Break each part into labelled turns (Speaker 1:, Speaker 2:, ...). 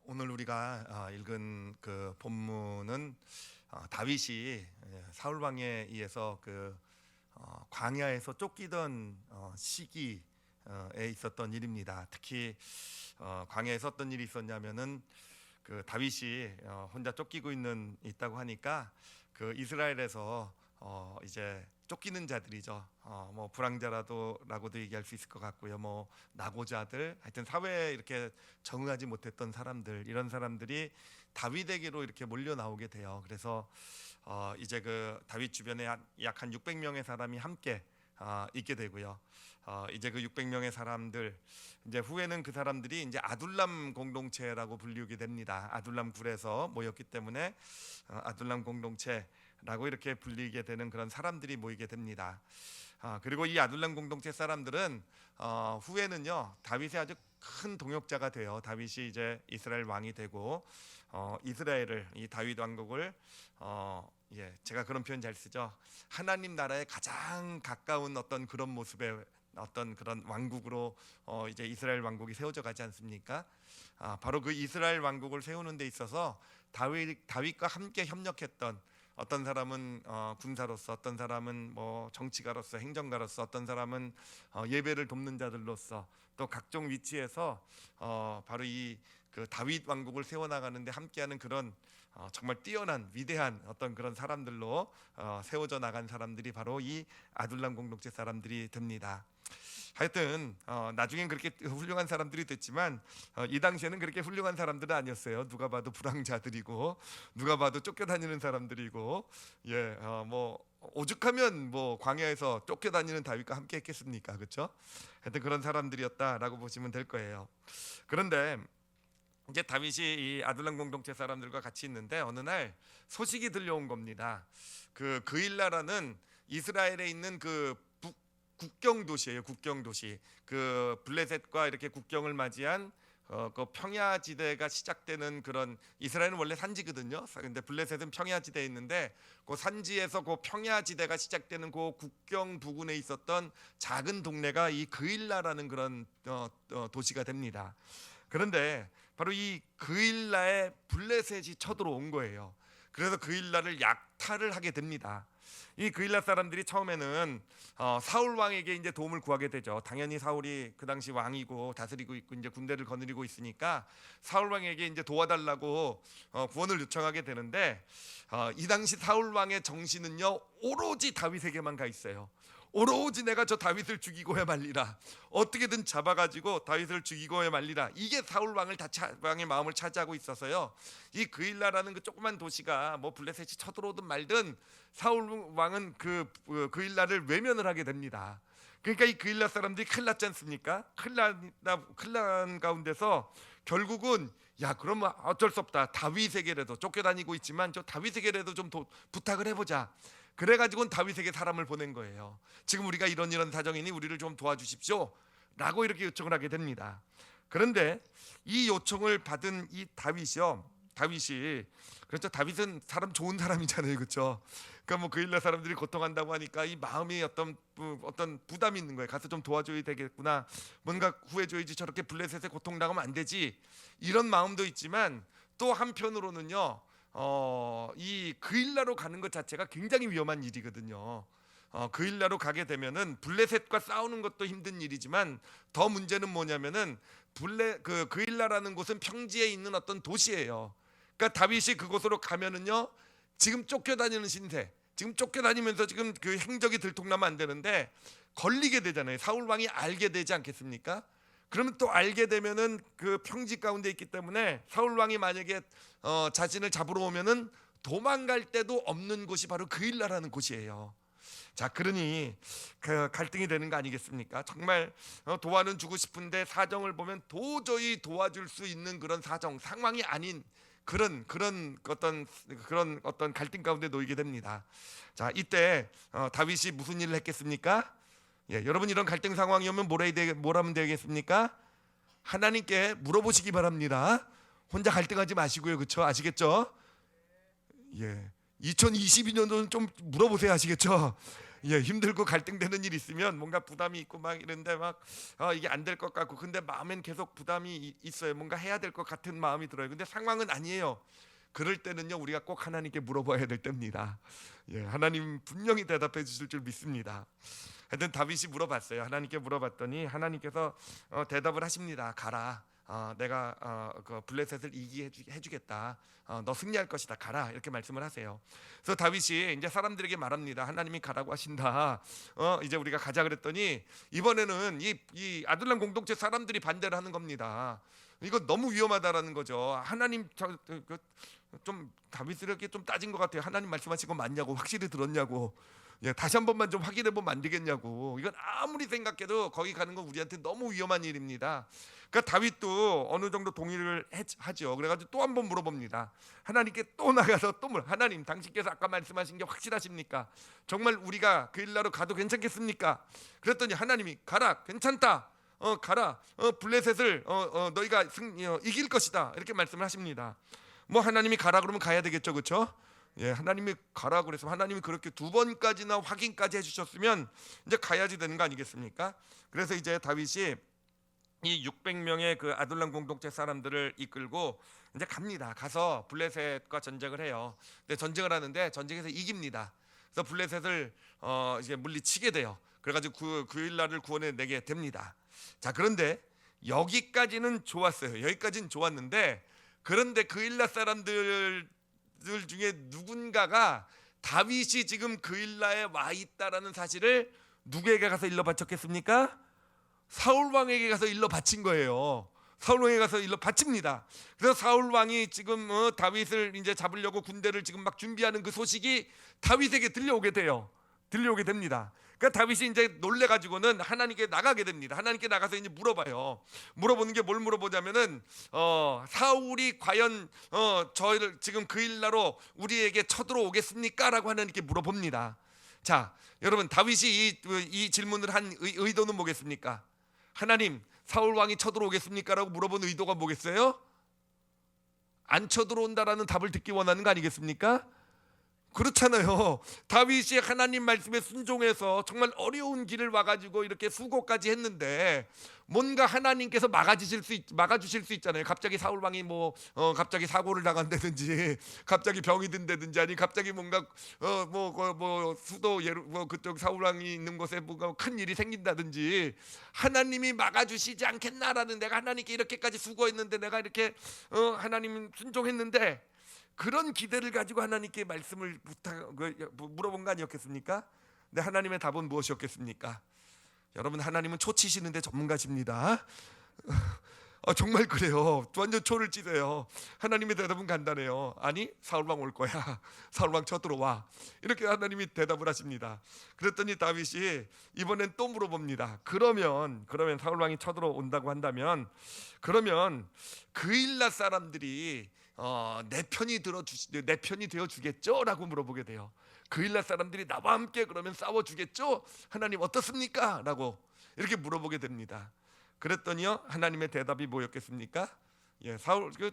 Speaker 1: 오늘 우리가 읽은 그 본문은 다윗이 사울 왕에 의해서 광야에서 쫓기던 시기에 있었던 일입니다. 특히 광야에서 어떤 일이 있었냐면은 그 다윗이 혼자 쫓기고 있다고 하니까 그 이스라엘에서 이제 쫓기는 자들이죠. 뭐 불황자라고도 얘기할 수 있을 것 같고요. 뭐 낙오자들, 하여튼 사회에 이렇게 적응하지 못했던 사람들, 이런 사람들이 다윗에게로 이렇게 몰려 나오게 돼요. 그래서 이제 그 다윗 주변에 약 한 600명의 사람이 함께 있게 되고요. 이제 그 600명의 사람들, 이제 후에는 그 사람들이 이제 아둘람 공동체라고 불리게 됩니다. 아둘람 굴에서 모였기 때문에 아둘람 공동체라고 이렇게 불리게 되는 그런 사람들이 모이게 됩니다. 그리고 이 아둘람 공동체 사람들은 후에는요 다윗의 아주 큰 동역자가 돼요. 다윗이 이제 이스라엘 왕이 되고 이스라엘을, 이 다윗 왕국을 제가 그런 표현 잘 쓰죠. 하나님 나라에 가장 가까운 어떤 그런 모습의 어떤 그런 왕국으로 이제 이스라엘 왕국이 세워져 가지 않습니까? 바로 그 이스라엘 왕국을 세우는 데 있어서 다윗과 함께 협력했던, 어떤 사람은 군사로서, 어떤 사람은 뭐 정치가로서, 행정가로서, 어떤 사람은 예배를 돕는 자들로서, 또 각종 위치에서 바로 이 그 다윗 왕국을 세워나가는데 함께하는 그런 정말 뛰어난 위대한 어떤 그런 사람들로 세워져 나간 사람들이 바로 이 아둘람 공동체 사람들이 됩니다. 하여튼 나중엔 그렇게 훌륭한 사람들이 됐지만 이 당시에는 그렇게 훌륭한 사람들은 아니었어요. 누가 봐도 불황자들이고, 누가 봐도 쫓겨다니는 사람들이고, 뭐 오죽하면 뭐 광야에서 쫓겨다니는 다윗과 함께 했겠습니까? 그렇죠? 하여튼 그런 사람들이었다라고 보시면 될 거예요. 그런데 이제 다윗이 이 아둘람 공동체 사람들과 같이 있는데 어느 날 소식이 들려온 겁니다. 그 그일라라는 이스라엘에 있는 그 국경 도시예요. 국경 도시. 그 블레셋과 이렇게 국경을 맞이한 그 평야지대가 시작되는 그런, 이스라엘은 원래 산지거든요. 근데 블레셋은 평야지대에 있는데 그 산지에서 그 평야지대가 시작되는 그 국경 부근에 있었던 작은 동네가 이 그일라라는 그런 도시가 됩니다. 그런데 바로 이 그일라에 블레셋이 쳐들어온 거예요. 그래서 그일라를 약탈을 하게 됩니다. 이 그일라 사람들이 처음에는 사울 왕에게 이제 도움을 구하게 되죠. 당연히 사울이 그 당시 왕이고 다스리고 있고 이제 군대를 거느리고 있으니까 사울 왕에게 이제 도와달라고 구원을 요청하게 되는데 이 당시 사울 왕의 정신은요 오로지 다윗에게만 가 있어요. 오로지 내가 저 다윗을 죽이고야 말리라, 어떻게든 잡아가지고 다윗을 죽이고야 말리라, 이게 사울 왕의 마음을 차지하고 있어서요. 이 그일라라는 그 조그만 도시가 뭐 블레셋이 쳐들어오든 말든 사울 왕은 그일라를 외면을 하게 됩니다. 그러니까 이 그일라 사람들이 큰일 났지 않습니까? 큰일 난 가운데서 결국은 그러면 어쩔 수 없다, 다윗에게라도, 쫓겨다니고 있지만 저 다윗에게라도 좀 부탁을 해보자. 그래가지고는 다윗에게 사람을 보낸 거예요. 지금 우리가 이런 사정이니 우리를 좀 도와주십시오 라고 이렇게 요청을 하게 됩니다. 그런데 이 요청을 받은 이 다윗이 그렇죠. 다윗은 사람 좋은 사람이잖아요, 그렇죠? 그러니까 뭐 그일라 사람들이 고통한다고 하니까 이 마음이 어떤 부담이 있는 거예요. 가서 좀 도와줘야 되겠구나, 뭔가 구해줘야지, 저렇게 블레셋에 고통당하면 안 되지, 이런 마음도 있지만 또 한편으로는요 이 그일라로 가는 것 자체가 굉장히 위험한 일이거든요. 그일라로 가게 되면은 블레셋과 싸우는 것도 힘든 일이지만 더 문제는 뭐냐면은 그일라라는 곳은 평지에 있는 어떤 도시예요. 그러니까 다윗이 그곳으로 가면은요 지금 쫓겨다니는 신세, 지금 쫓겨다니면서 지금 그 행적이 들통나면 안 되는데 걸리게 되잖아요. 사울 왕이 알게 되지 않겠습니까? 그러면 또 알게 되면은 그 평지 가운데 있기 때문에 사울 왕이 만약에 자신을 잡으러 오면은 도망갈 데도 없는 곳이 바로 그일라라는 곳이에요. 자, 그러니 그 갈등이 되는 거 아니겠습니까? 정말 도와는 주고 싶은데 사정을 보면 도저히 도와줄 수 있는 그런 상황이 아닌 그런 어떤 갈등 가운데 놓이게 됩니다. 자, 이때 다윗이 무슨 일을 했겠습니까? 여러분, 이런 갈등 상황이 오면 뭐라면 되겠습니까? 하나님께 물어보시기 바랍니다. 혼자 갈등하지 마시고요, 그렇죠? 아시겠죠? 2022년도는 좀 물어보세요, 아시겠죠? 예, 힘들고 갈등되는 일 있으면 뭔가 부담이 있고 막 이런데 막 이게 안 될 것 같고, 근데 마음엔 계속 부담이 있어요. 뭔가 해야 될 것 같은 마음이 들어요. 근데 상황은 아니에요. 그럴 때는요, 우리가 꼭 하나님께 물어봐야 될 때입니다. 예, 하나님 분명히 대답해 주실 줄 믿습니다. 하여튼 다윗이 물어봤어요. 하나님께 물어봤더니 하나님께서 대답을 하십니다. 가라. 내가 그 블레셋을 이기게 해주겠다. 너 승리할 것이다. 가라. 이렇게 말씀을 하세요. 그래서 다윗이 이제 사람들에게 말합니다. 하나님이 가라고 하신다. 이제 우리가 가자 그랬더니 이번에는 이 아둘람 공동체 사람들이 반대를 하는 겁니다. 이거 너무 위험하다라는 거죠. 하나님 좀 다윗에게 좀 따진 것 같아요. 하나님 말씀하신 거 맞냐고, 확실히 들었냐고. 예, 다시 한 번만 좀 확인해 보면 안 되겠냐고. 이건 아무리 생각해도 거기 가는 건 우리한테 너무 위험한 일입니다. 그러니까 다윗도 어느 정도 동의를 하죠. 그래가지고 또 한 번 물어봅니다. 하나님께 또 나가서 또 하나님, 당신께서 아까 말씀하신 게 확실하십니까? 정말 우리가 그 일나로 가도 괜찮겠습니까? 그랬더니 하나님이 가라, 괜찮다. 가라. 블레셋을 너희가 이길 것이다. 이렇게 말씀을 하십니다. 뭐 하나님이 가라 그러면 가야 되겠죠, 그렇죠? 예, 하나님이 가라 그래서 하나님이 그렇게 두 번까지나 확인까지 해주셨으면 이제 가야지 되는 거 아니겠습니까? 그래서 이제 다윗이 이 600명의 그 아둘람 공동체 사람들을 이끌고 이제 갑니다. 가서 블레셋과 전쟁을 해요. 근데 전쟁을 하는데 전쟁에서 이깁니다. 그래서 블레셋을 이제 물리치게 돼요. 그래가지고 그 일날을 구원해내게 됩니다. 자, 그런데 여기까지는 좋았어요. 여기까지는 좋았는데, 그런데 그 일날 사람들 중에 누군가가 다윗이 지금 그일라에 와 있다라는 사실을 누구에게 가서 일러 바쳤겠습니까? 사울 왕에게 가서 일러 바친 거예요. 사울 왕에게 가서 일러 바칩니다. 그래서 사울 왕이 지금 다윗을 이제 잡으려고 군대를 지금 막 준비하는 그 소식이 다윗에게 들려오게 됩니다. 그러니까 다윗이 이제 놀래 가지고는 하나님께 나가게 됩니다. 하나님께 나가서 이제 물어봐요. 물어보는 게 뭘 물어보냐면은 사울이 과연 저희를 지금 그 일나로 우리에게 쳐들어오겠습니까?라고 하나님께 물어봅니다. 자, 여러분, 다윗이 이 질문을 한 의도는 뭐겠습니까? 하나님, 사울 왕이 쳐들어오겠습니까?라고 물어본 의도가 뭐겠어요? 안 쳐들어온다라는 답을 듣기 원하는 거 아니겠습니까? 그렇잖아요. 다윗이 하나님 말씀에 순종해서 정말 어려운 길을 와가지고 이렇게 수고까지 했는데 뭔가 하나님께서 막아주실 수 있잖아요. 갑자기 사울 왕이 갑자기 사고를 당한다든지, 갑자기 병이 든다든지, 아니 갑자기 뭔가 수도 그쪽 사울 왕이 있는 곳에 뭔가 큰 일이 생긴다든지, 하나님이 막아주시지 않겠나라는, 내가 하나님께 이렇게까지 수고했는데, 내가 이렇게 하나님 순종했는데, 그런 기대를 가지고 하나님께 말씀을 물어본 거 아니었겠습니까? 근데 하나님의 답은 무엇이었겠습니까? 여러분, 하나님은 초 치시는데 전문가십니다. 정말 그래요. 완전 초를 찌세요. 하나님의 대답은 간단해요. 아니, 사울왕 올 거야. 사울왕 쳐들어와. 이렇게 하나님이 대답을 하십니다. 그랬더니 다윗이 이번엔 또 물어봅니다. 그러면 사울왕이 쳐들어온다고 한다면, 그러면 그일라 사람들이 내 편이 되어 주겠죠?라고 물어보게 돼요. 그일라 사람들이 나와 함께 그러면 싸워 주겠죠? 하나님 어떻습니까? 라고 이렇게 물어보게 됩니다. 그랬더니요, 하나님의 대답이 뭐였겠습니까? 예,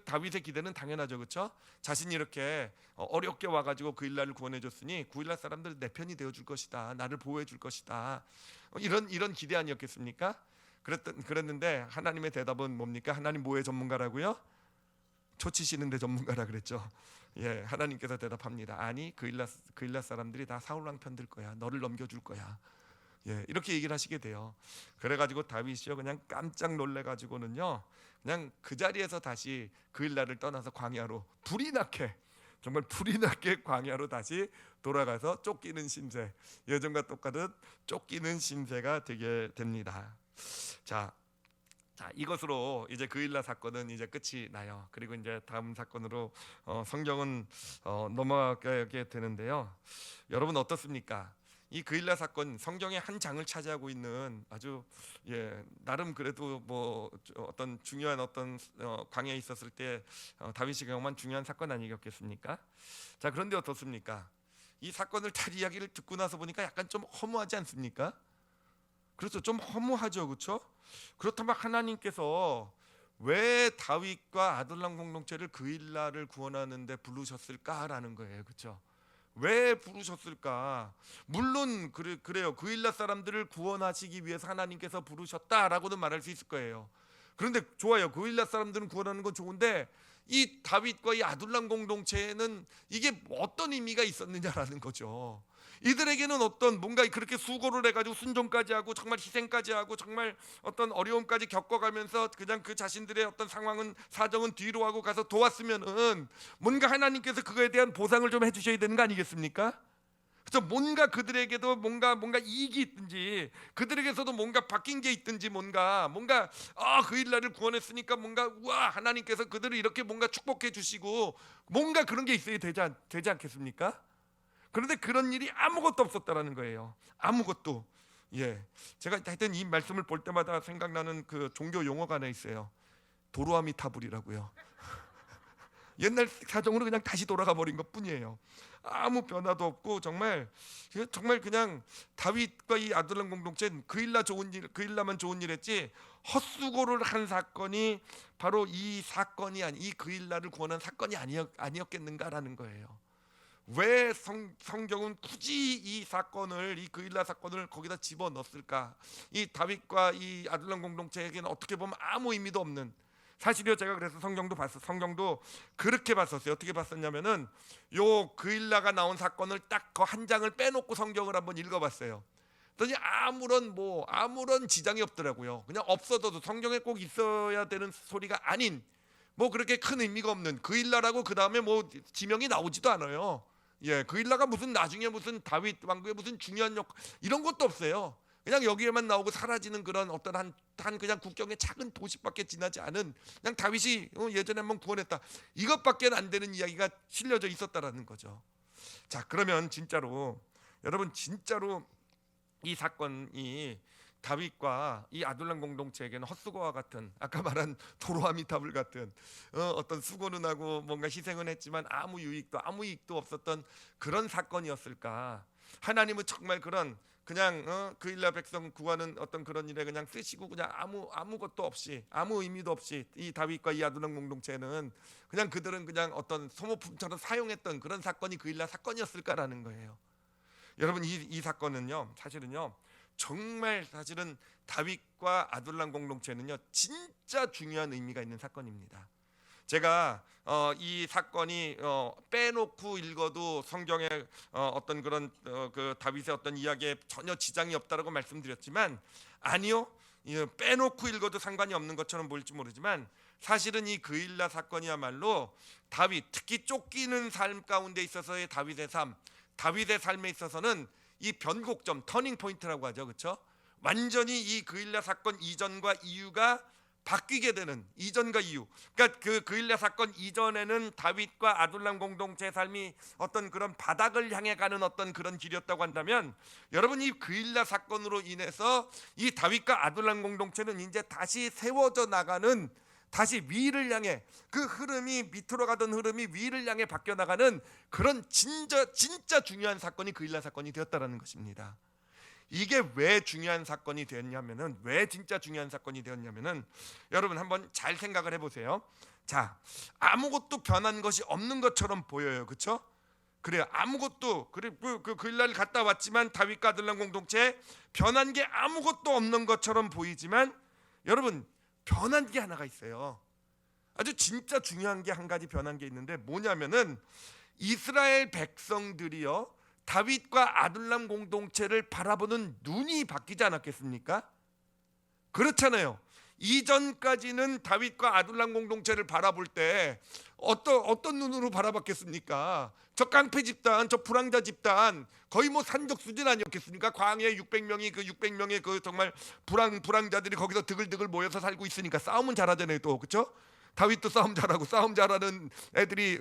Speaker 1: 다윗의 기대는 당연하죠, 그렇죠? 자신이 이렇게 어렵게 와가지고 그일라를 구원해줬으니 그일라 사람들 내 편이 되어줄 것이다, 나를 보호해줄 것이다, 이런 기대 아니었겠습니까? 그랬는데 하나님의 대답은 뭡니까? 하나님 뭐의 전문가라고요? 초치시는데 전문가라 그랬죠. 예, 하나님께서 대답합니다. 아니, 그일라 사람들이 다 사울왕 편들 거야. 너를 넘겨줄 거야. 예, 이렇게 얘기를 하시게 돼요. 그래가지고 다윗이요, 그냥 깜짝 놀래가지고는요, 그냥 그 자리에서 다시 그일라를 떠나서 광야로 정말 불이 나게 광야로 다시 돌아가서 쫓기는 신세, 예전과 똑같은 쫓기는 신세가 되게 됩니다. 자, 이것으로 이제 그일라 사건은 이제 끝이 나요. 그리고 이제 다음 사건으로 성경은 넘어가게 되는데요. 여러분 어떻습니까? 이 그일라 사건, 성경의 한 장을 차지하고 있는 아주 나름 그래도 어떤 중요한 광야에 있었을 때 다윗이 경험한 중요한 사건 아니겠습니까? 자, 그런데 어떻습니까? 이 사건을 다 이야기를 듣고 나서 보니까 약간 좀 허무하지 않습니까? 그렇죠, 좀 허무하죠, 그렇죠? 그렇다면 하나님께서 왜 다윗과 아둘람 공동체를 그일라를 구원하는데 부르셨을까라는 거예요, 그렇죠? 왜 부르셨을까? 물론 그래요. 그일라 사람들을 구원하시기 위해서 하나님께서 부르셨다라고는 말할 수 있을 거예요. 그런데 좋아요. 그일라 사람들은 구원하는 건 좋은데 이 다윗과 이 아둘람 공동체에는 이게 어떤 의미가 있었느냐라는 거죠. 이들에게는 어떤 뭔가 그렇게 수고를 해가지고 순종까지 하고 정말 희생까지 하고 정말 어떤 어려움까지 겪어가면서 그냥 그 자신들의 어떤 상황은 사정은 뒤로 하고 가서 도왔으면은 뭔가 하나님께서 그거에 대한 보상을 좀 해주셔야 되는 거 아니겠습니까? 그래서 뭔가 그들에게도 뭔가 이익이 있든지 그들에게서도 뭔가 바뀐 게 있든지 뭔가 그 일날을 구원했으니까 뭔가 우와 하나님께서 그들을 이렇게 뭔가 축복해 주시고 뭔가 그런 게 있어야 되지 않겠습니까? 그런데 그런 일이 아무것도 없었다라는 거예요. 아무것도. 예, 제가 하여튼 이 말씀을 볼 때마다 생각나는 그 종교 용어가 하나 있어요. 도로아미타불이라고요. 옛날 사정으로 그냥 다시 돌아가 버린 것뿐이에요. 아무 변화도 없고 정말 그냥 다윗과 이 아둘람 공동체는 그일라만 좋은 일 했지 헛수고를 한 사건이 바로 이 사건이 이 그일라를 구원한 사건이 아니었겠는가라는 거예요. 왜 성경은 굳이 이 그일라 사건을 거기다 집어넣었을까? 이 다윗과 이 아둘람 공동체에게는 어떻게 보면 아무 의미도 없는, 사실이요. 제가 그래서 성경도 그렇게 봤었어요. 어떻게 봤었냐면은 요 그일라가 나온 사건을 딱 그 한 장을 빼놓고 성경을 한번 읽어봤어요. 그랬더니 아무런 지장이 없더라고요. 그냥 없어도 성경에 꼭 있어야 되는 소리가 아닌 그렇게 큰 의미가 없는 그일라라고 그 다음에 지명이 나오지도 않아요. 예, 그일라가 무슨 나중에 무슨 다윗 왕국의 무슨 중요한 이런 것도 없어요. 그냥 여기에만 나오고 사라지는 그런 어떤 한 그냥 국경의 작은 도시밖에 지나지 않은 그냥 다윗이 예전에 한번 구원했다 이것밖에 안 되는 이야기가 실려져 있었다라는 거죠. 자, 그러면 여러분 진짜로 이 사건이 다윗과 이 아둘람 공동체에게는 헛수고와 같은 아까 말한 도로아미타불 같은 어떤 수고는 하고 뭔가 희생은 했지만 아무 이익도 없었던 그런 사건이었을까? 하나님은 정말 그냥 그일라 백성 구하는 어떤 그런 일에 그냥 쓰시고 그냥 아무것도 없이 아무 의미도 없이 이 다윗과 이 아둘람 공동체는 그냥 그들은 그냥 어떤 소모품처럼 사용했던 그런 사건이 그일라 사건이었을까라는 거예요. 여러분 이 사건은요 사실은요 정말 사실은 다윗과 아둘람 공동체는요 진짜 중요한 의미가 있는 사건입니다. 제가 이 사건이 빼놓고 읽어도 성경에 어떤 그런 그 다윗의 어떤 이야기에 전혀 지장이 없다라고 말씀드렸지만 아니요, 빼놓고 읽어도 상관이 없는 것처럼 보일지 모르지만 사실은 이 그일라 사건이야말로 다윗, 특히 쫓기는 삶 가운데 있어서의 다윗의 삶에 있어서는 이 변곡점, 터닝 포인트라고 하죠, 그렇죠? 완전히 이 그일라 사건 이전과 이유가 바뀌게 되는 이전과 이유. 그러니까 그 그일라 사건 이전에는 다윗과 아둘람 공동체의 삶이 어떤 그런 바닥을 향해 가는 어떤 그런 길이었다고 한다면, 여러분 이 그일라 사건으로 인해서 이 다윗과 아둘람 공동체는 이제 다시 세워져 나가는, 다시 위를 향해 그 흐름이 밑으로 가던 흐름이 위를 향해 바뀌어 나가는 그런 진짜 중요한 사건이 그일라 사건이 되었다라는 것입니다. 이게 왜 중요한 사건이 되었냐면은 여러분 한번 잘 생각을 해보세요. 자, 아무것도 변한 것이 없는 것처럼 보여요, 그렇죠? 그래요. 아무것도 그일라를 갔다 왔지만 다윗과 아둘람 공동체 변한 게 아무것도 없는 것처럼 보이지만 여러분 변한 게 하나가 있어요. 아주 진짜 중요한 게 한 가지 변한 게 있는데 뭐냐면은 이스라엘 백성들이요 다윗과 아둘람 공동체를 바라보는 눈이 바뀌지 않았겠습니까? 그렇잖아요. 이전까지는 다윗과 아둘람 공동체를 바라볼 때 어떤 눈으로 바라봤겠습니까? 저 깡패 집단, 저 불황자 집단, 거의 산적 수준 아니었겠습니까? 광야에 600명의 그 정말 불황자들이 거기서 드글드글 모여서 살고 있으니까 싸움은 잘하잖아요, 또 그렇죠? 다윗도 싸움 잘하고 싸움 잘하는 애들이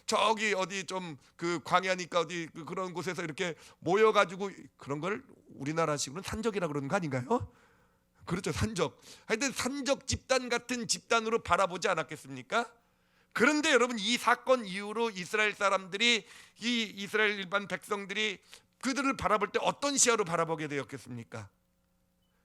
Speaker 1: 저기 어디 좀 그 광야니까 어디 그런 곳에서 이렇게 모여가지고 그런 걸 우리나라식으로는 산적이라 그러는 거 아닌가요? 그렇죠, 산적. 하여튼 산적 집단 같은 집단으로 바라보지 않았겠습니까? 그런데 여러분 이 사건 이후로 이스라엘 사람들이 이 이스라엘 일반 백성들이 그들을 바라볼 때 어떤 시야로 바라보게 되었겠습니까?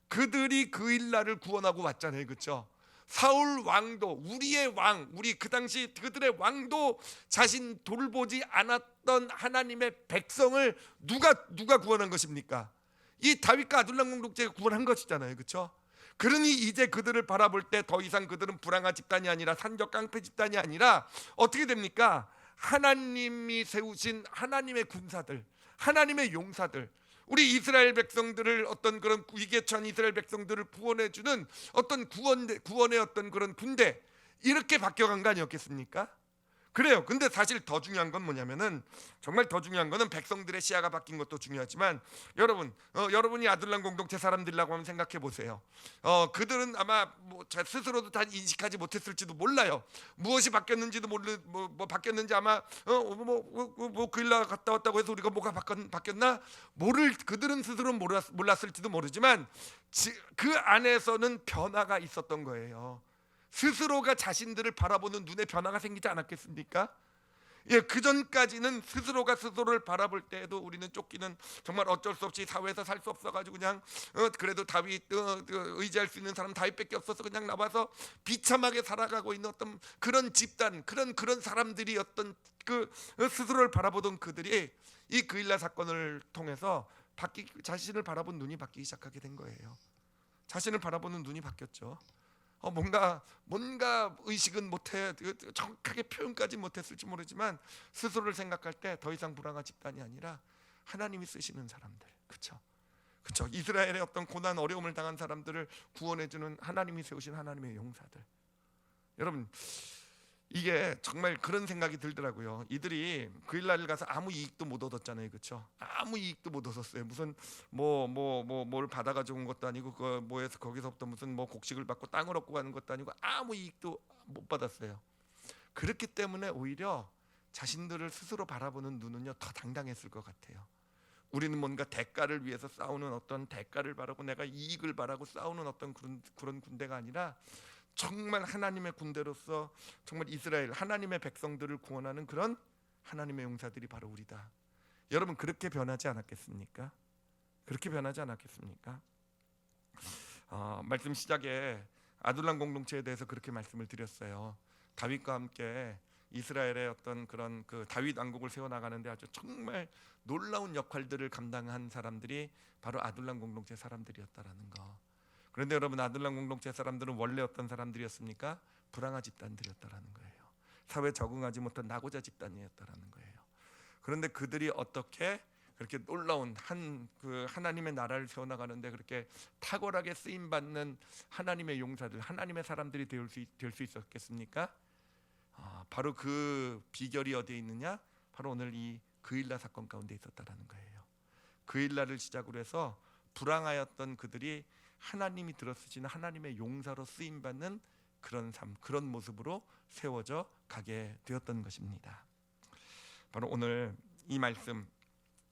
Speaker 1: 그들이 그일라를 구원하고 왔잖아요, 그렇죠? 사울 왕도, 우리의 왕, 우리 그 당시 그들의 왕도 자신 돌보지 않았던 하나님의 백성을 누가 구원한 것입니까? 이 다윗과 아둘람 공동체가 구원한 것이잖아요, 그렇죠? 그러니 이제 그들을 바라볼 때 더 이상 그들은 불황화 집단이 아니라 산적 깡패 집단이 아니라 어떻게 됩니까? 하나님이 세우신 하나님의 군사들, 하나님의 용사들, 우리 이스라엘 백성들을 어떤 그런 위기에 처한 이스라엘 백성들을 구원해주는 어떤 구원의 어떤 그런 군대, 이렇게 바뀌어간 거 아니었겠습니까? 그래요. 근데 사실 더 중요한 건 뭐냐면은, 정말 더 중요한 거는 백성들의 시야가 바뀐 것도 중요하지만, 여러분이 아둘람 공동체 사람들이라고 하면 생각해 보세요. 그들은 아마 뭐 스스로도 다 인식하지 못했을지도 몰라요. 무엇이 바뀌었는지도 뭐 바뀌었는지 아마 그일날 갔다 왔다고 해서 우리가 뭐가 바뀌었나 그들은 스스로 몰랐을지도 모르지만 그 안에서는 변화가 있었던 거예요. 스스로가 자신들을 바라보는 눈에 변화가 생기지 않았겠습니까? 예, 그 전까지는 스스로가 스스로를 바라볼 때에도 우리는 쫓기는, 정말 어쩔 수 없이 사회에서 살 수 없어가지고 그냥 그래도 다윗 의지할 수 있는 사람 다윗밖에 없어서 그냥 나와서 비참하게 살아가고 있는 어떤 그런 집단, 그런 사람들이 어떤 그 스스로를 바라보던 그들이 이 그일라 사건을 통해서 자신을 바라본 눈이 바뀌기 시작하게 된 거예요. 자신을 바라보는 눈이 바뀌었죠. 뭔가 의식은 못해, 정확하게 표현까지 못했을지 모르지만 스스로를 생각할 때 더 이상 불황화 집단이 아니라 하나님이 쓰시는 사람들, 그렇죠? 이스라엘의 어떤 고난 어려움을 당한 사람들을 구원해주는 하나님이 세우신 하나님의 용사들. 여러분, 이게 정말 그런 생각이 들더라고요. 이들이 그일날을 가서 아무 이익도 못 얻었잖아요, 그렇죠? 아무 이익도 못 얻었어요. 무슨 뭘 받아가지고 온 것도 아니고 거기서부터 무슨 곡식을 받고 땅을 얻고 가는 것도 아니고 아무 이익도 못 받았어요. 그렇기 때문에 오히려 자신들을 스스로 바라보는 눈은요 더 당당했을 것 같아요. 우리는 뭔가 대가를 위해서 싸우는 어떤 대가를 바라고 내가 이익을 바라고 싸우는 어떤 그런 군대가 아니라 정말 하나님의 군대로서 정말 이스라엘 하나님의 백성들을 구원하는 그런 하나님의 용사들이 바로 우리다. 여러분, 그렇게 변하지 않았겠습니까? 그렇게 변하지 않았겠습니까? 말씀 시작에 아둘람 공동체에 대해서 그렇게 말씀을 드렸어요. 다윗과 함께 이스라엘의 어떤 그런 그 다윗 왕국을 세워나가는데 아주 정말 놀라운 역할들을 감당한 사람들이 바로 아둘람 공동체 사람들이었다라는 거. 그런데 여러분, 아둘람 공동체 사람들은 원래 어떤 사람들이었습니까? 불황화 집단들이었다라는 거예요. 사회에 적응하지 못한 낙오자 집단이었다라는 거예요. 그런데 그들이 어떻게 그렇게 놀라운 하나님의 나라를 세워나가는데 그렇게 탁월하게 쓰임 받는 하나님의 용사들, 하나님의 사람들이 될 수 있었겠습니까? 바로 그 비결이 어디에 있느냐? 바로 오늘 이 그일라 사건 가운데 있었다라는 거예요. 그일라를 시작으로 해서 불황하였던 그들이 하나님이 들어쓰시는 하나님의 용사로 쓰임받는 그런 삶, 그런 모습으로 세워져 가게 되었던 것입니다. 바로 오늘 이 말씀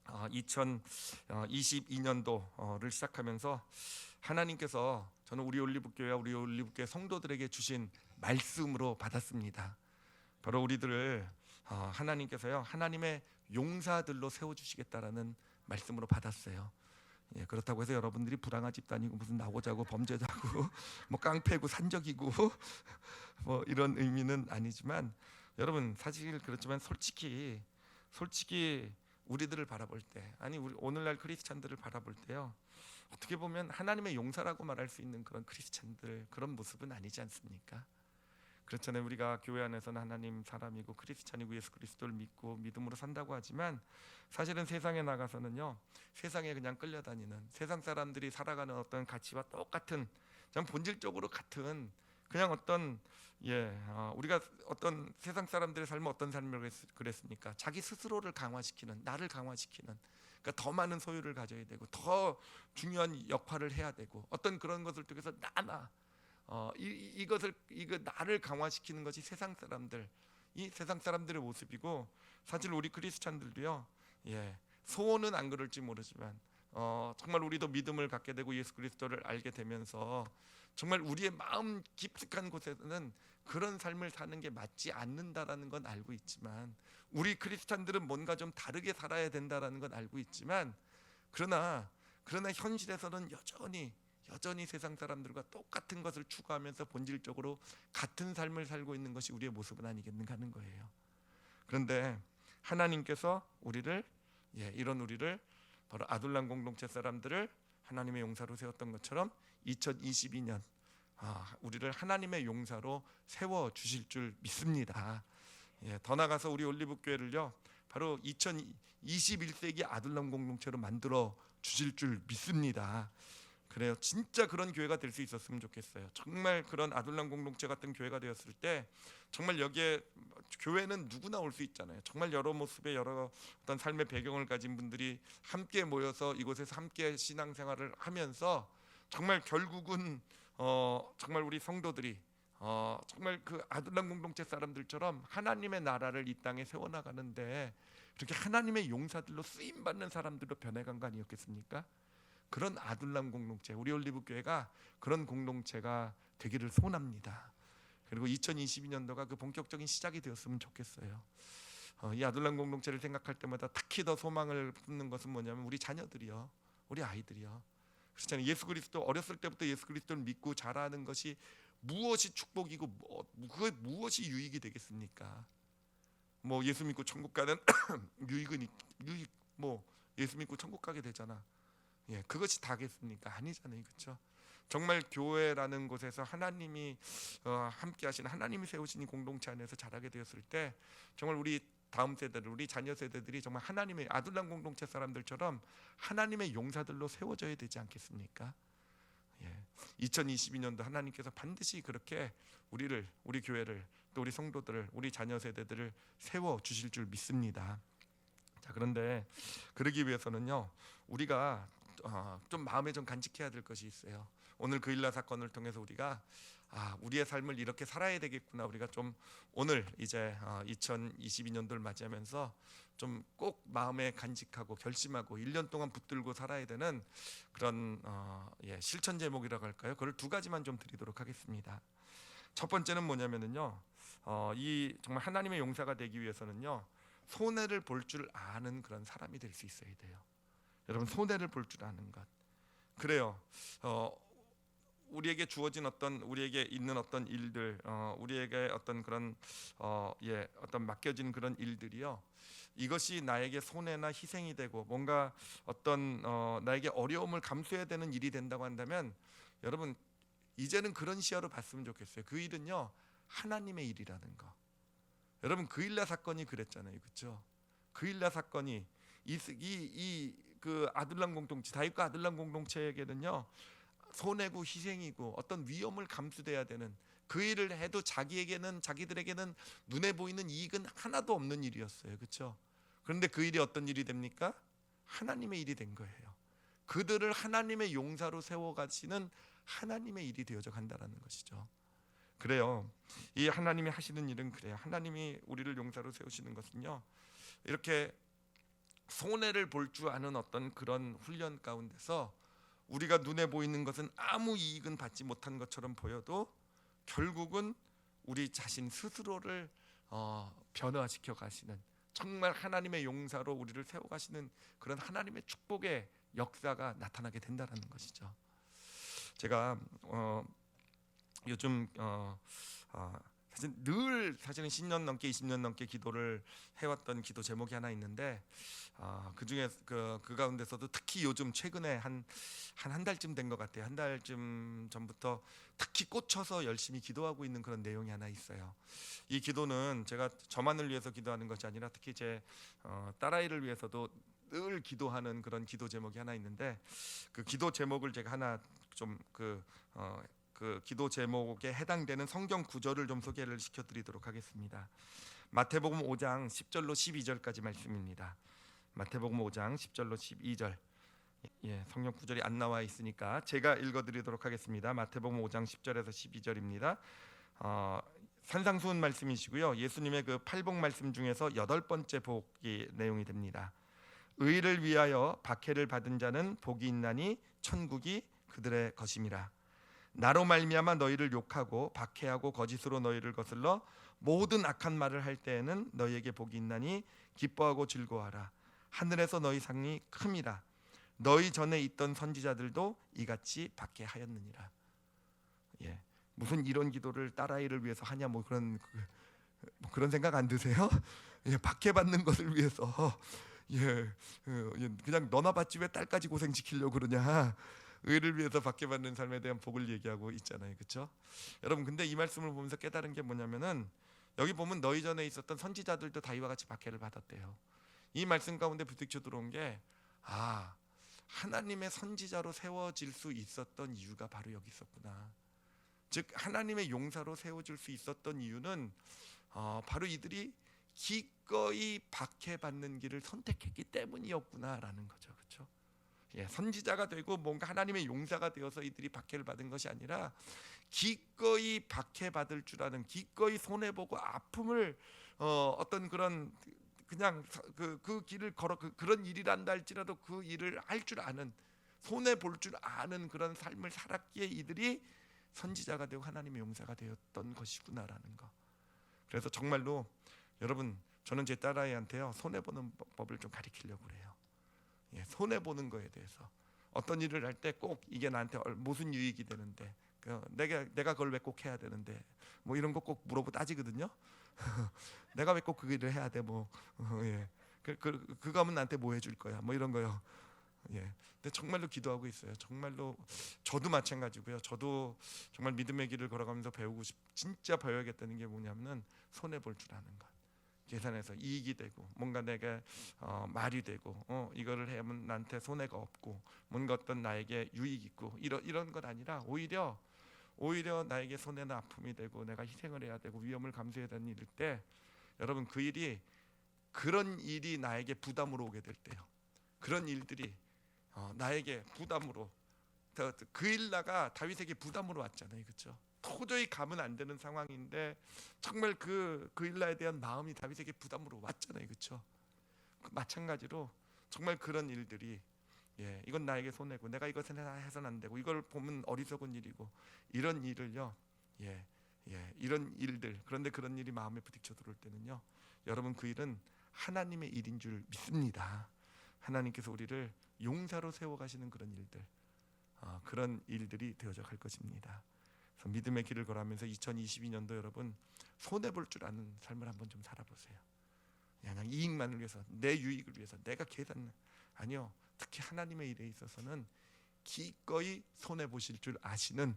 Speaker 1: 2022년도를 시작하면서 하나님께서 저는 우리 올리브교회 성도들에게 주신 말씀으로 받았습니다. 바로 우리들을 하나님께서요 하나님의 용사들로 세워주시겠다라는 말씀으로 받았어요. 예, 그렇다고 해서 여러분들이 불황화 집단이고 무슨 나고자고 범죄자고 뭐 깡패고 산적이고 뭐 이런 의미는 아니지만, 여러분 사실 그렇지만 솔직히 우리들을 바라볼 때, 아니 우리 오늘날 크리스찬들을 바라볼 때요, 어떻게 보면 하나님의 용사라고 말할 수 있는 그런 크리스찬들, 그런 모습은 아니지 않습니까? 그렇잖아요. 우리가 교회 안에서는 하나님 사람이고 크리스찬이고 예수 그리스도를 믿고 믿음으로 산다고 하지만 사실은 세상에 나가서는요, 세상에 그냥 끌려다니는, 세상 사람들이 살아가는 어떤 가치와 똑같은, 그냥 본질적으로 같은 그냥 어떤 우리가 어떤 세상 사람들의 삶은 어떤 삶을 그랬습니까? 자기 스스로를 강화시키는, 나를 강화시키는, 그러니까 더 많은 소유를 가져야 되고 더 중요한 역할을 해야 되고 어떤 그런 것을 통해서 이거 나를 강화시키는 것이 세상 사람들의 모습이고, 사실 우리 크리스찬들도요, 소원은 안 그럴지 모르지만 정말 우리도 믿음을 갖게 되고 예수 그리스도를 알게 되면서 정말 우리의 마음 깊숙한 곳에서는 그런 삶을 사는 게 맞지 않는다라는 건 알고 있지만, 우리 크리스찬들은 뭔가 좀 다르게 살아야 된다라는 건 알고 있지만, 그러나 현실에서는 여전히 여전히 세상 사람들과 똑같은 것을 추구하면서 본질적으로 같은 삶을 살고 있는 것이 우리의 모습은 아니겠는가 하는 거예요. 그런데 하나님께서 우리를 이런 우리를 바로 아둘람 공동체 사람들을 하나님의 용사로 세웠던 것처럼 2022년 우리를 하나님의 용사로 세워 주실 줄 믿습니다. 더 나가서 우리 올리브 교회를요 바로 2021세기 아둘람 공동체로 만들어 주실 줄 믿습니다. 그래요. 진짜 그런 교회가 될 수 있었으면 좋겠어요. 정말 그런 아둘람 공동체 같은 교회가 되었을 때 정말 여기에 교회는 누구나 올 수 있잖아요. 정말 여러 모습의 여러 어떤 삶의 배경을 가진 분들이 함께 모여서 이곳에서 함께 신앙생활을 하면서 정말 결국은 정말 우리 성도들이 정말 그 아둘람 공동체 사람들처럼 하나님의 나라를 이 땅에 세워나가는데 그렇게 하나님의 용사들로 쓰임받는 사람들로 변해간 거 아니었겠습니까? 그런 아둘람 공동체, 우리 올리브 교회가 그런 공동체가 되기를 소원합니다. 그리고 2022년도가 그 본격적인 시작이 되었으면 좋겠어요. 이 아둘람 공동체를 생각할 때마다 특히 더 소망을 품는 것은 뭐냐면 우리 자녀들이요, 우리 아이들이요. 그렇잖아요. 예수 그리스도 어렸을 때부터 예수 그리스도를 믿고 자라는 것이 무엇이 축복이고 그게 무엇이 유익이 되겠습니까? 뭐 예수 믿고 천국 가는 유익 뭐 예수 믿고 천국 가게 되잖아. 그것이 다겠습니까? 아니잖아요, 그렇죠? 정말 교회라는 곳에서 하나님이 함께 하신 하나님이 세우신 이 공동체 안에서 자라게 되었을 때 정말 우리 다음 세대들, 우리 자녀 세대들이 정말 하나님의 아둘람 공동체 사람들처럼 하나님의 용사들로 세워져야 되지 않겠습니까? 2022년도 하나님께서 반드시 그렇게 우리 교회를 또 우리 성도들을, 우리 자녀 세대들을 세워 주실 줄 믿습니다. 자, 그런데 그러기 위해서는요, 우리가 좀 마음에 좀 간직해야 될 것이 있어요. 오늘 그 일라 사건을 통해서 우리가 우리의 삶을 이렇게 살아야 되겠구나. 우리가 좀 오늘 이제 2022년도를 맞이하면서 좀 꼭 마음에 간직하고 결심하고 1년 동안 붙들고 살아야 되는 그런 실천 제목이라고 할까요? 그걸 두 가지만 좀 드리도록 하겠습니다. 첫 번째는 뭐냐면은요, 이 정말 하나님의 용사가 되기 위해서는요, 손해를 볼 줄 아는 그런 사람이 될 수 있어야 돼요. 여러분, 손해를 볼 줄 아는 것. 그래요. 우리에게 주어진 우리에게 있는 어떤 일들, 우리에게 어떤 그런 어떤 맡겨진 그런 일들이요, 이것이 나에게 손해나 희생이 되고 뭔가 어떤 나에게 어려움을 감수해야 되는 일이 된다고 한다면, 여러분 이제는 그런 시야로 봤으면 좋겠어요. 그 일은요, 하나님의 일이라는 거. 여러분, 그 일라 사건이 그랬잖아요, 그렇죠? 그 일라 사건이 그 아둘람 공동체, 다윗과 아둘람 공동체에게는요, 손해고 희생이고 어떤 위험을 감수돼야 되는 그 일을 해도 자기들에게는 눈에 보이는 이익은 하나도 없는 일이었어요, 그렇죠? 그런데 그 일이 어떤 일이 됩니까? 하나님의 일이 된 거예요. 그들을 하나님의 용사로 세워가시는 하나님의 일이 되어져 간다라는 것이죠. 그래요. 이 하나님이 하시는 일은 그래요. 하나님이 우리를 용사로 세우시는 것은요, 이렇게 손해를 볼 줄 아는 어떤 그런 훈련 가운데서 우리가 눈에 보이는 것은 아무 이익은 받지 못한 것처럼 보여도 결국은 우리 자신 스스로를 변화시켜 가시는, 정말 하나님의 용사로 우리를 세워 가시는 그런 하나님의 축복의 역사가 나타나게 된다라는 것이죠. 제가 요즘 사실은 10년 넘게 20년 넘게 기도를 해왔던 기도 제목이 하나 있는데, 그 중에 그 가운데서도 특히 요즘 최근에 한 달쯤 된 것 같아요. 한 달쯤 전부터 특히 꽂혀서 열심히 기도하고 있는 그런 내용이 하나 있어요. 이 기도는 제가 저만을 위해서 기도하는 것이 아니라 특히 제 딸아이를 위해서도 늘 기도하는 그런 기도 제목이 하나 있는데, 그 기도 제목을 제가 하나 좀 그 기도 제목에 해당되는 성경 구절을 좀 소개를 시켜드리도록 하겠습니다. 마태복음 5장 10절로 12절까지 말씀입니다. 마태복음 5장 10절로 12절. 성경 구절이 안 나와 있으니까 제가 읽어드리도록 하겠습니다. 마태복음 5장 10절에서 12절입니다. 산상수훈 말씀이시고요, 예수님의 그 팔복 말씀 중에서 8번째 복이 내용이 됩니다. 의를 위하여 박해를 받은 자는 복이 있나니 천국이 그들의 것임이라. 나로 말미암아 너희를 욕하고 박해하고 거짓으로 너희를 거슬러 모든 악한 말을 할 때에는 너희에게 복이 있나니 기뻐하고 즐거워하라. 하늘에서 너희 상이 큼이라. 너희 전에 있던 선지자들도 이같이 박해하였느니라. 예, 무슨 이런 기도를 딸아이를 위해서 하냐 뭐 그런 생각 안 드세요? 예, 박해받는 것을 위해서 그냥 너나 받지 왜 딸까지 고생시키려고 그러냐. 의를 위해서 박해받는 삶에 대한 복을 얘기하고 있잖아요, 그렇죠? 여러분, 근데 이 말씀을 보면서 깨달은 게 뭐냐면은 여기 보면 너희 전에 있었던 선지자들도 다윗과 같이 박해를 받았대요. 이 말씀 가운데 부딪혀 들어온 게 하나님의 선지자로 세워질 수 있었던 이유가 바로 여기 있었구나. 즉 하나님의 용사로 세워질 수 있었던 이유는 바로 이들이 기꺼이 박해받는 길을 선택했기 때문이었구나라는 거죠, 그렇죠? 예, 선지자가 되고 뭔가 하나님의 용사가 되어서 이들이 박해를 받은 것이 아니라 기꺼이 박해받을 줄 아는, 기꺼이 손해보고 아픔을 어떤 그런 그냥 그 길을 걸어 그런 일이란다 할지라도 그 일을 할 줄 아는, 손해 볼 줄 아는 그런 삶을 살았기에 이들이 선지자가 되고 하나님의 용사가 되었던 것이구나라는 거. 그래서 정말로 여러분, 저는 제 딸아이한테요 손해 보는 법을 좀 가르치려고 그래요. 예, 손해 보는 거에 대해서 어떤 일을 할 때 꼭 이게 나한테 무슨 유익이 되는데, 내가 그걸 왜 꼭 해야 되는데, 뭐 이런 거 꼭 물어보고 따지거든요. 내가 왜 꼭 그 일을 해야 돼? 뭐 예, 그거 하면 나한테 뭐 해줄 거야? 뭐 이런 거요. 예, 근데 정말로 기도하고 있어요. 정말로 저도 마찬가지고요. 저도 정말 믿음의 길을 걸어가면서 진짜 배워야겠다는 게 뭐냐면은 손해 볼 줄 아는 것. 계산해서 이익이 되고 뭔가 내가 말이 되고 이거를 하면 나한테 손해가 없고 뭔가 어떤 나에게 유익 있고 이런 것 아니라 오히려 나에게 손해나 아픔이 되고 내가 희생을 해야 되고 위험을 감수해야 되는 일일 때, 여러분 그런 일이 나에게 부담으로 오게 될 때요, 그런 일들이 나에게 부담으로, 그 일나가 다윗에게 부담으로 왔잖아요, 그렇죠? 도저히 가면 안 되는 상황인데 정말 그 일나에 대한 마음이 다윗에게 부담으로 왔잖아요, 그렇죠? 마찬가지로 정말 그런 일들이, 이건 나에게 손해고 내가 이것을 해서는 안 되고 이걸 보면 어리석은 일이고 이런 일을요, 이런 일들, 그런데 그런 일이 마음에 부딪혀 들어올 때는요, 여러분 그 일은 하나님의 일인 줄 믿습니다. 하나님께서 우리를 용사로 세워가시는 그런 일들, 그런 일들이 되어져 갈 것입니다. 그래서 믿음의 길을 걸어가면서 2022년도 여러분 손해볼 줄 아는 삶을 한번 좀 살아보세요. 그냥 이익만을 위해서, 내 유익을 위해서 내가 아니요, 특히 하나님의 일에 있어서는 기꺼이 손해보실 줄 아시는,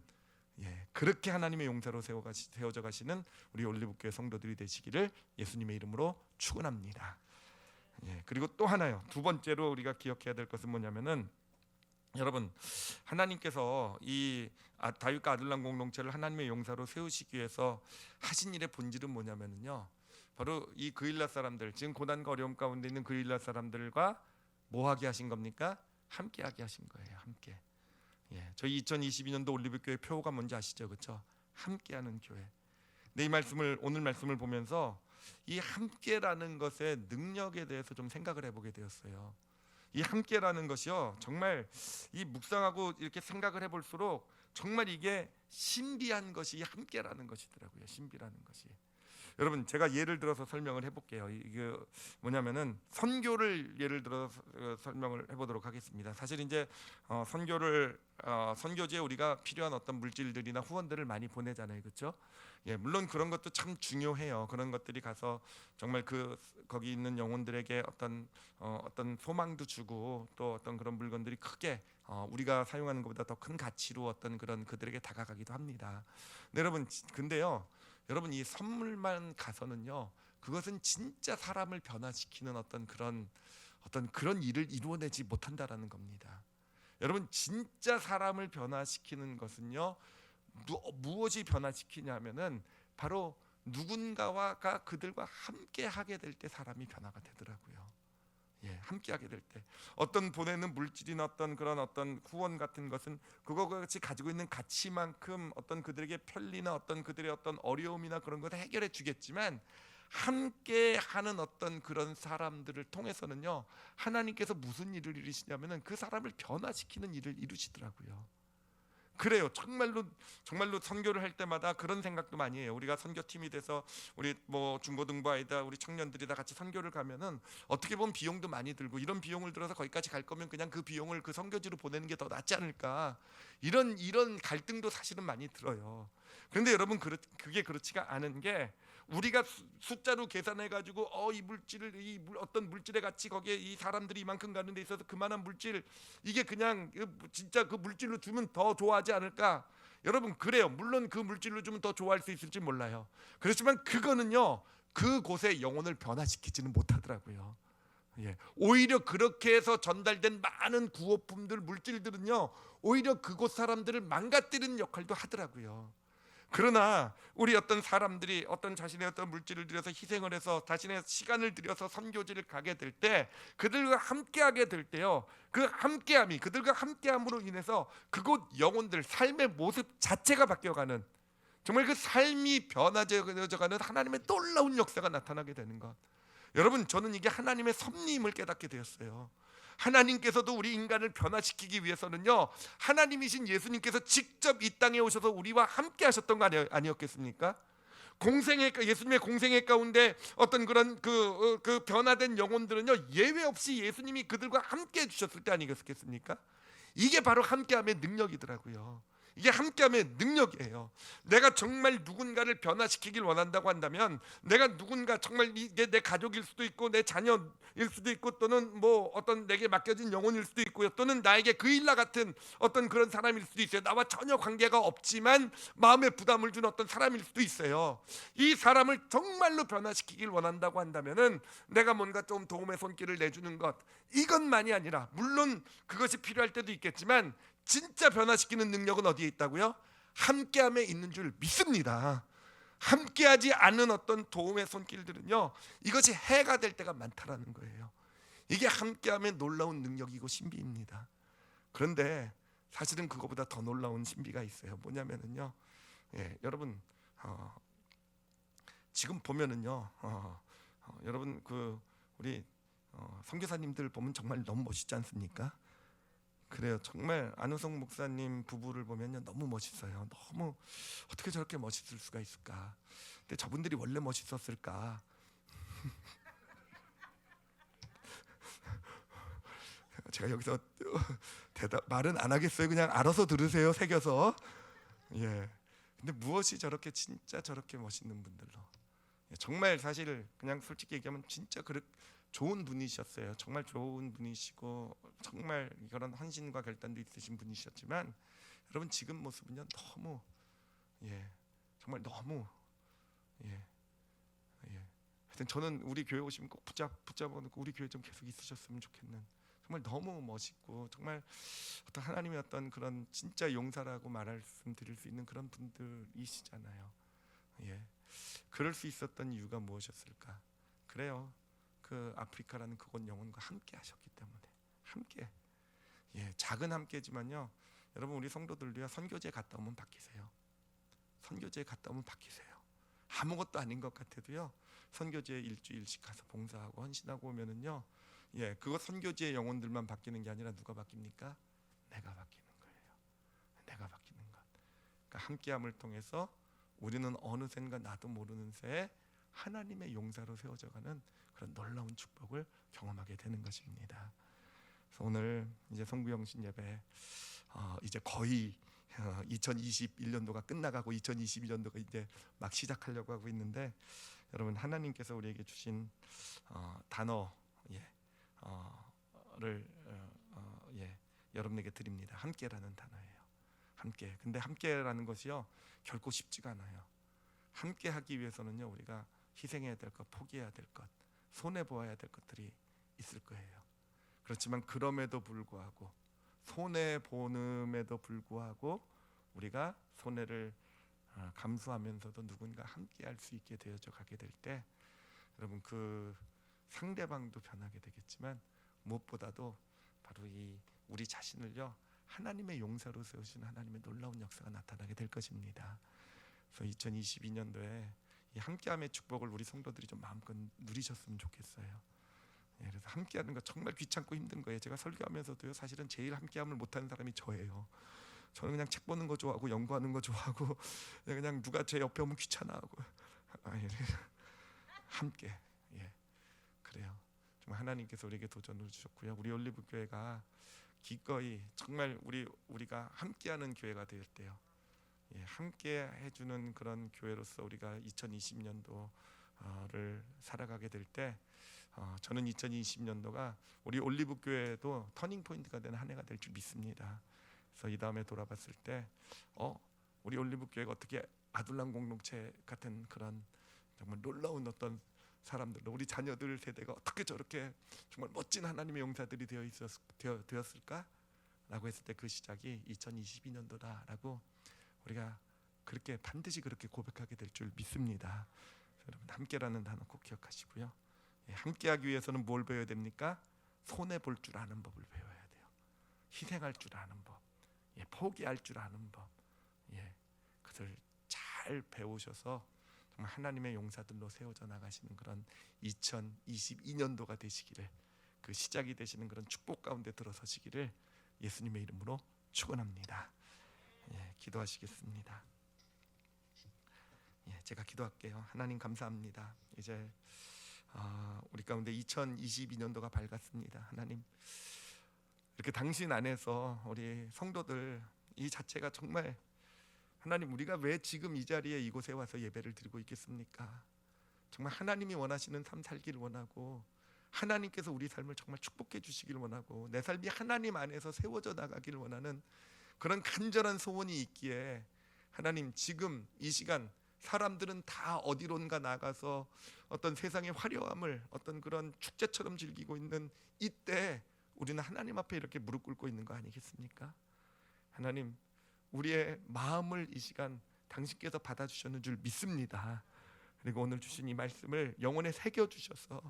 Speaker 1: 그렇게 하나님의 용사로 세워져 가시는 우리 올리브교회 성도들이 되시기를 예수님의 이름으로 축원합니다. 그리고 또 하나요, 두 번째로 우리가 기억해야 될 것은 뭐냐면은, 여러분 하나님께서 이 다윗과 아둘람 공동체를 하나님의 용사로 세우시기 위해서 하신 일의 본질은 뭐냐면요, 바로 이 그일라 사람들, 지금 고난과 어려움 가운데 있는 그일라 사람들과 뭐하게 하신 겁니까? 함께하게 하신 거예요. 함께. 저희 2022년도 올리브교회 표어가 뭔지 아시죠, 그렇죠? 함께하는 교회. 근데 오늘 말씀을 보면서 이 함께라는 것의 능력에 대해서 좀 생각을 해보게 되었어요. 이 함께라는 것이요, 정말 이 묵상하고 이렇게 생각을 해볼수록 정말 이게 신비한 것이 함께라는 것이더라고요. 신비라는 것이. 여러분 제가 예를 들어서 설명을 해볼게요. 이게 뭐냐면은 선교를 예를 들어서 설명을 해보도록 하겠습니다. 사실 이제 선교지에 우리가 필요한 어떤 물질들이나 후원들을 많이 보내잖아요, 그렇죠? 물론 그런 것도 참 중요해요. 그런 것들이 가서 정말 거기 있는 영혼들에게 어떤 소망도 주고 또 어떤 그런 물건들이 크게 우리가 사용하는 것보다 더 큰 가치로 어떤 그런 그들에게 다가가기도 합니다. 근데요, 여러분 이 선물만 가서는요, 그것은 진짜 사람을 변화시키는 어떤 그런 일을 이루어내지 못한다라는 겁니다. 여러분 진짜 사람을 변화시키는 것은요, 무엇이 변화시키냐면은 바로 누군가가 그들과 함께 하게 될 때 사람이 변화가 되더라고요. 함께 하게 될 때 어떤 보내는 물질이나 어떤 후원 같은 것은 그것이 가지고 있는 가치만큼 어떤 그들에게 편리나 그들의 어떤 어려움이나 그런 것을 해결해 주겠지만, 함께 하는 어떤 그런 사람들을 통해서는요, 하나님께서 무슨 일을 이루시냐면은 그 사람을 변화시키는 일을 이루시더라고요. 그래요. 정말로 선교를 할 때마다 그런 생각도 많이 해요. 우리가 선교팀이 돼서 우리 뭐 중고등부 아이다 우리 청년들이 다 같이 선교를 가면은 어떻게 보면 비용도 많이 들고, 이런 비용을 들어서 거기까지 갈 거면 그냥 그 비용을 그 선교지로 보내는 게 더 낫지 않을까, 이런 갈등도 사실은 많이 들어요. 그런데 여러분, 그게 그렇지가 않은 게, 우리가 숫자로 계산해 가지고 이 물질을 어떤 물질의 가치, 거기에 이 사람들이 이만큼 가는 데 있어서 그만한 물질, 이게 그냥 진짜 그 물질로 주면 더 좋아하지 않을까? 여러분, 그래요. 물론 그 물질로 주면 더 좋아할 수 있을지 몰라요. 그렇지만 그거는요, 그곳의 영혼을 변화시키지는 못하더라고요. 예. 오히려 그렇게 해서 전달된 많은 구호품들, 물질들은요, 오히려 그곳 사람들을 망가뜨리는 역할도 하더라고요. 그러나 우리 어떤 사람들이 어떤 자신의 어떤 물질을 들여서 희생을 해서 자신의 시간을 들여서 선교지를 가게 될 때, 그들과 함께하게 될 때요, 그 함께함이, 그들과 함께함으로 인해서 그곳 영혼들 삶의 모습 자체가 바뀌어가는, 정말 그 삶이 변화되어가는 하나님의 놀라운 역사가 나타나게 되는 것. 여러분, 저는 이게 하나님의 섭리임을 깨닫게 되었어요. 하나님께서도 우리 인간을 변화시키기 위해서는요, 하나님이신 예수님께서 직접 이 땅에 오셔서 우리와 함께 하셨던 거 아니었겠습니까? 예수님의 공생애 가운데 어떤 그런 그 변화된 영혼들은요, 예외 없이 예수님이 그들과 함께 해주셨을 때 아니겠습니까? 이게 바로 함께함의 능력이더라고요. 이게 함께함의 능력이에요. 내가 정말 누군가를 변화시키길 원한다고 한다면, 내가 누군가 정말 이게 내 가족일 수도 있고 내 자녀일 수도 있고, 또는 뭐 어떤 내게 맡겨진 영혼일 수도 있고요, 또는 나에게 그 일과 같은 어떤 그런 사람일 수도 있어요. 나와 전혀 관계가 없지만 마음에 부담을 준 어떤 사람일 수도 있어요. 이 사람을 정말로 변화시키길 원한다고 한다면은 내가 뭔가 좀 도움의 손길을 내주는 것, 이것만이 아니라, 물론 그것이 필요할 때도 있겠지만, 진짜 변화시키는 능력은 어디에 있다고요? 함께함에 있는 줄 믿습니다. 함께하지 않은 어떤 도움의 손길들은요, 이것이 해가 될 때가 많다라는 거예요. 이게 함께함의 놀라운 능력이고 신비입니다. 그런데 사실은 그거보다 더 놀라운 신비가 있어요. 뭐냐면은요, 여러분, 지금 보면은요, 여러분 우리 선교사님들 보면 정말 너무 멋있지 않습니까? 그래요. 정말 안우성 목사님 부부를 보면요, 너무 멋있어요. 너무, 어떻게 저렇게 멋있을 수가 있을까? 근데 저분들이 원래 멋있었을까? 제가 여기서 말은 안 하겠어요. 그냥 알아서 들으세요. 새겨서. 예. 근데 무엇이 저렇게 진짜 저렇게 멋있는 분들로, 정말 사실 그냥 솔직히 얘기하면 진짜 좋은 분이셨어요. 정말 좋은 분이시고 정말 그런 헌신과 결단도 있으신 분이셨지만, 여러분 지금 모습은요, 너무 정말 너무 하여튼 저는 우리 교회 오시면 꼭 붙잡아놓고 우리 교회 좀 계속 있으셨으면 좋겠는, 정말 너무 멋있고 정말 어떤 하나님의 어떤 그런 진짜 용사라고 말씀드릴 수 있는 그런 분들이시잖아요. 그럴 수 있었던 이유가 무엇이었을까? 그래요. 그 아프리카라는 그곳 영혼과 함께 하셨기 때문에. 함께. 작은 함께지만요, 여러분 우리 성도들도요, 선교지에 갔다 오면 바뀌세요. 선교지에 갔다 오면 바뀌세요. 아무것도 아닌 것 같아도요, 선교지에 일주일씩 가서 봉사하고 헌신하고 오면은요, 그것 선교지의 영혼들만 바뀌는 게 아니라 누가 바뀝니까? 내가 바뀌는 거예요. 내가 바뀌는 것. 그러니까 함께함을 통해서 우리는 어느샌가 나도 모르는 새에 하나님의 용사로 세워져가는 그런 놀라운 축복을 경험하게 되는 것입니다. 그래서 오늘 이제 성부영신 예배 이제 거의 2021년도가 끝나가고 2022년도가 이제 막 시작하려고 하고 있는데, 여러분 하나님께서 우리에게 주신 단어를 여러분에게 드립니다. 함께라는 단어예요. 함께. 근데 함께라는 것이요, 결코 쉽지가 않아요. 함께하기 위해서는요, 우리가 희생해야 될 것, 포기해야 될 것, 손해 보아야 될 것들이 있을 거예요. 그렇지만 그럼에도 불구하고, 손해 보는에도 불구하고 우리가 손해를 감수하면서도 누군가 함께할 수 있게 되어져 가게 될 때, 여러분 그 상대방도 변하게 되겠지만, 무엇보다도 바로 이 우리 자신을요, 하나님의 용사로 세우신 하나님의 놀라운 역사가 나타나게 될 것입니다. 그래서 2022년도에 이 함께함의 축복을 우리 성도들이 좀 마음껏 누리셨으면 좋겠어요. 그래서 함께하는 거 정말 귀찮고 힘든 거예요. 제가 설교하면서도요, 사실은 제일 함께함을 못하는 사람이 저예요. 저는 그냥 책 보는 거 좋아하고 연구하는 거 좋아하고 그냥 누가 제 옆에 오면 귀찮아하고 함께 그래요. 정말 하나님께서 우리에게 도전을 주셨고요. 우리 올리브 교회가 기꺼이 정말 우리가 함께하는 교회가 될 때요. 함께 해주는 그런 교회로서 우리가 2020년도를 살아가게 될 때, 저는 2020년도가 우리 올리브 교회도 터닝 포인트가 되는 한 해가 될 줄 믿습니다. 그래서 이 다음에 돌아봤을 때, 우리 올리브 교회가 어떻게 아둘람 공동체 같은 그런 정말 놀라운 어떤 사람들, 우리 자녀들 세대가 어떻게 저렇게 정말 멋진 하나님의 용사들이 되었을까라고 했을 때 그 시작이 2022년도다라고 우리가 그렇게 반드시 그렇게 고백하게 될 줄 믿습니다. 여러분 함께라는 단어 꼭 기억하시고요. 함께하기 위해서는 뭘 배워야 됩니까? 손해 볼 줄 아는 법을 배워야 돼요. 희생할 줄 아는 법, 포기할 줄 아는 법, 그것을 잘 배우셔서 정말 하나님의 용사들로 세워져 나가시는 그런 2022년도가 되시기를, 그 시작이 되시는 그런 축복 가운데 들어서시기를 예수님의 이름으로 축원합니다. 기도하시겠습니다. 제가 기도할게요. 하나님 감사합니다. 이제 우리 가운데 2022년도가 밝았습니다. 하나님, 이렇게 당신 안에서 우리 성도들 이 자체가 정말 하나님, 우리가 왜 지금 이 자리에 이곳에 와서 예배를 드리고 있겠습니까? 정말 하나님이 원하시는 삶 살기를 원하고, 하나님께서 우리 삶을 정말 축복해 주시길 원하고, 내 삶이 하나님 안에서 세워져 나가기를 원하는 그런 간절한 소원이 있기에, 하나님 지금 이 시간 사람들은 다 어디론가 나가서 어떤 세상의 화려함을 어떤 그런 축제처럼 즐기고 있는 이때 우리는 하나님 앞에 이렇게 무릎 꿇고 있는 거 아니겠습니까? 하나님, 우리의 마음을 이 시간 당신께서 받아주셨는 줄 믿습니다. 그리고 오늘 주신 이 말씀을 영혼에 새겨주셔서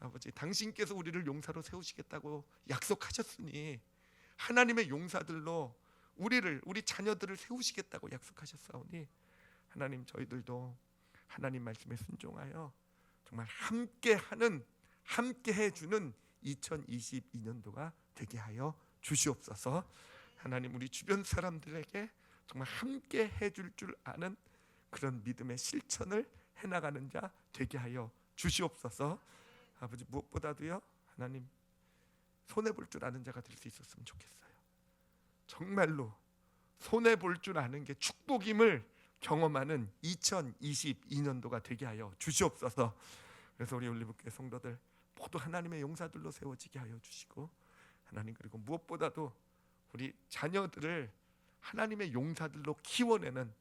Speaker 1: 아버지, 당신께서 우리를 용사로 세우시겠다고 약속하셨으니 하나님의 용사들로 우리 자녀들을 세우시겠다고 약속하셨사오니, 하나님 저희들도 하나님 말씀에 순종하여 정말 함께 해주는 2022년도가 되게 하여 주시옵소서. 하나님, 우리 주변 사람들에게 정말 함께 해줄 줄 아는 그런 믿음의 실천을 해나가는 자 되게 하여 주시옵소서. 아버지, 무엇보다도요, 하나님 손해볼 줄 아는 자가 될 수 있었으면 좋겠어요. 정말로 손해볼 줄 아는 게 축복임을 경험하는 2022년도가 되게 하여 주시옵소서. 그래서 우리 올리브교회 성도들 모두 하나님의 용사들로 세워지게 하여 주시고, 하나님, 그리고 무엇보다도 우리 자녀들을 하나님의 용사들로 키워내는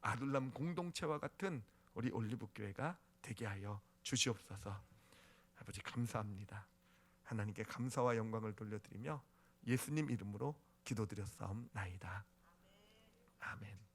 Speaker 1: 아둘람 공동체와 같은 우리 올리브교회가 되게 하여 주시옵소서. 아버지 감사합니다. 하나님께 감사와 영광을 돌려드리며 예수님 이름으로 기도드렸사옵나이다. 아멘.